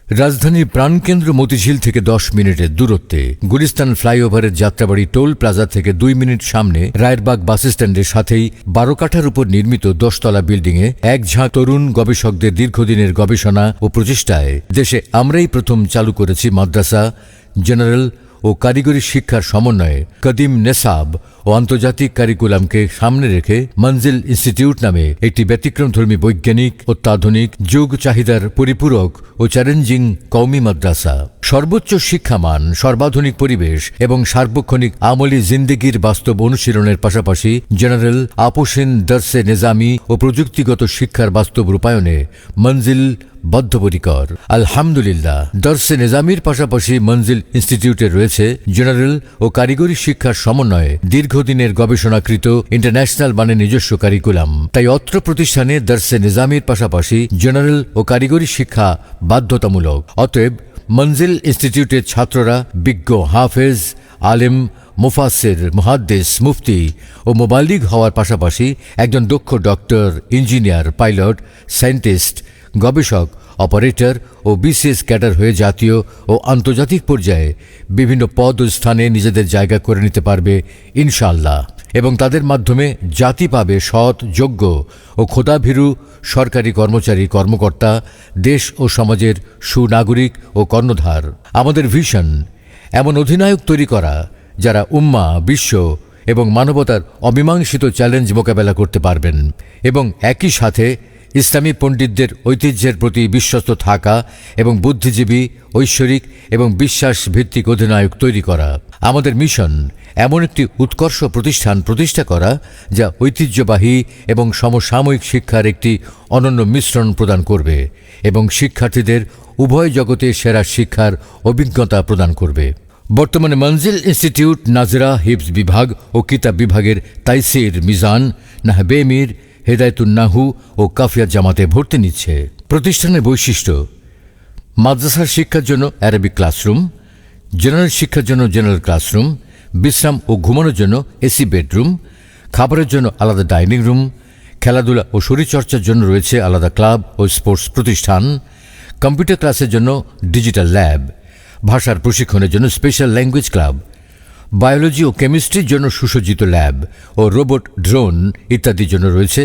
রাজধানীর প্রাণকেন্দ্র মতিঝিল থেকে ১০ মিনিটের দূরত্বে, গুলিস্তান ফ্লাইওভারের যাত্রাবাড়ি টোল প্লাজা থেকে ২ মিনিট সামনে, রায়েরবাগ বাসস্ট্যান্ডের সাথেই ১২ কাঠার উপর নির্মিত ১০তলা বিল্ডিংয়ে এক ঝাঁক তরুণ গবেষকদের দীর্ঘদিনের গবেষণা ও প্রচেষ্টায় দেশে আমরাই প্রথম চালু করেছি মাদ্রাসা, জেনারেল ও কারিগরি শিক্ষার সমন্বয়ে কদিম নেসাব ও আন্তর্জাতিক কারিকুলামকে সামনে রেখে মঞ্জিল ইনস্টিটিউট নামে একটি ব্যতিক্রমধর্মী বৈজ্ঞানিক, অত্যাধুনিক, যুগ চাহিদার পরিপূরক ও চ্যালেঞ্জিং কওমি মাদ্রাসা। সর্বোচ্চ শিক্ষামান, সর্বাধুনিক পরিবেশ এবং সার্বক্ষণিক আমলি জিন্দেগির বাস্তব অনুশীলনের পাশাপাশি জেনারেল, আপোসিন, দর্সে নিজামি ও প্রযুক্তিগত শিক্ষার বাস্তব রূপায়ণে মঞ্জিল বদ্ধপরিকর। আলহামদুলিল্লাহ, দর্সে নিজামির পাশাপাশি মঞ্জিল ইনস্টিটিউটে রয়েছে জেনারেল ও কারিগরি শিক্ষার সমন্বয়ে দীর্ঘদিনের গবেষণাকৃত ইন্টারন্যাশনাল মানের নিজস্ব কারিকুলাম। তাই অত্র প্রতিষ্ঠানে দর্সে নিজামির পাশাপাশি জেনারেল ও কারিগরি শিক্ষা বাধ্যতামূলক। অতএব মঞ্জিল ইনস্টিটিউটের ছাত্ররা বিজ্ঞ, হাফেজ, আলেম, মুফাসসির, মুহাদ্দিস, মুফতি ও মুবাল্লিগ হওয়ার পাশাপাশি একজন দক্ষ ডক্টর, ইঞ্জিনিয়ার, পাইলট, সায়েন্টিস্ট, গবেষক, অপারেটর ও বিসিএস ক্যাডার হয়ে জাতীয় ও আন্তর্জাতিক পর্যায়ে বিভিন্ন পদ ও স্থানে নিজেদের জায়গা করে নিতে পারবে ইনশাআল্লাহ, এবং তাদের মাধ্যমে জাতি পাবে সৎ, যোগ্য ও খোদাভীরু সরকারি কর্মচারী, কর্মকর্তা, দেশ ও সমাজের সুনাগরিক ও কর্ণধার। আমাদের ভিশন এমন অধিনায়ক তৈরি করা যারা উম্মাহ, বিশ্ব এবং মানবতার অমীমাংসিত চ্যালেঞ্জ মোকাবেলা করতে পারবেন, এবং একই সাথে ইসলামী পণ্ডিতদের ঐতিহ্যের প্রতি বিশ্বস্ত থাকা এবং বুদ্ধিজীবী, ঐশ্বরিক এবং বিশ্বাস ভিত্তিক অধিনায়ক তৈরি করা। আমাদের মিশন এমন একটি উৎকর্ষ প্রতিষ্ঠান প্রতিষ্ঠা করা যা ঐতিহ্যবাহী এবং সমসাময়িক শিক্ষার একটি অনন্য মিশ্রণ প্রদান করবে এবং শিক্ষার্থীদের উভয় জগতে সেরা শিক্ষার অভিজ্ঞতা প্রদান করবে। বর্তমানে মঞ্জিল ইনস্টিটিউট নাজরা, হিফজ বিভাগ ও কিতাব বিভাগের তাইসির, মিজান, নাহবে মির, হেদায়েতুন্নাহু ও কাফিয়া জামাতে ভর্তি নিচ্ছে। প্রতিষ্ঠানের বৈশিষ্ট্য: মাদ্রাসার শিক্ষার জন্য অ্যারাবিক ক্লাসরুম, জেনারেল শিক্ষার জন্য জেনারেল ক্লাসরুম, বিশ্রাম ও ঘুমানোর জন্য এসি বেডরুম, খাবারের জন্য আলাদা ডাইনিং রুম, খেলাধুলা ও শরীরচর্চার জন্য রয়েছে আলাদা ক্লাব ও স্পোর্টস প্রতিষ্ঠান, কম্পিউটার ক্লাসের জন্য ডিজিটাল ল্যাব, ভাষার প্রশিক্ষণের জন্য স্পেশাল ল্যাঙ্গুয়েজ ক্লাব, বায়োলজি ও কেমিস্ট্রির জন্য সুসজ্জিত ল্যাব ও রোবট, ড্রোন ইত্যাদির জন্য রয়েছে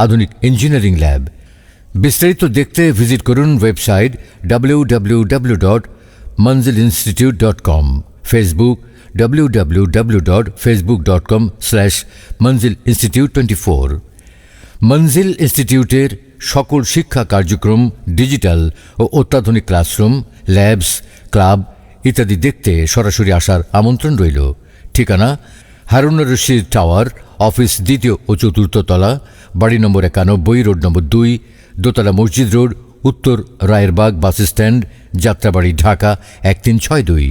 আধুনিক ইঞ্জিনিয়ারিং ল্যাব। বিস্তারিত দেখতে ভিজিট করুন ওয়েবসাইট www.manzilinstitute.com, ফেসবুক www.facebook.com/manzilinstitute24। মঞ্জিল ইনস্টিটিউটের সকল শিক্ষা কার্যক্রম, ডিজিটাল ও অত্যাধুনিক ক্লাসরুম, ল্যাবস, ক্লাব ইত্যাদি দেখতে সরাসরি আসার আমন্ত্রণ রইল। ঠিকানা: হারুনুর রশিদ টাওয়ার, অফিস ২য় ও ৪র্থ তলা, বাড়ি নম্বর ৯১, রোড নম্বর ২, দোতলা মসজিদ রোড, উত্তর রায়েরবাগ বাসস্ট্যান্ড, যাত্রাবাড়ি, ঢাকা ১৩৬২।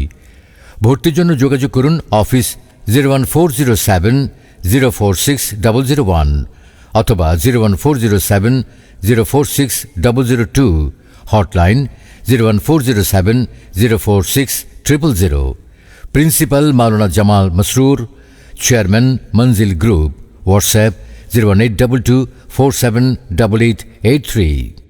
ভর্তির জন্য যোগাযোগ করুন অফিস 01407046001 অথবা 01407046002, হটলাইন 01407046000। প্রিন্সিপাল মাওলানা জামাল মসরুর, চেয়ারম্যান মঞ্জিল গ্রুপ। হোয়াটসঅ্যাপ 01822478883।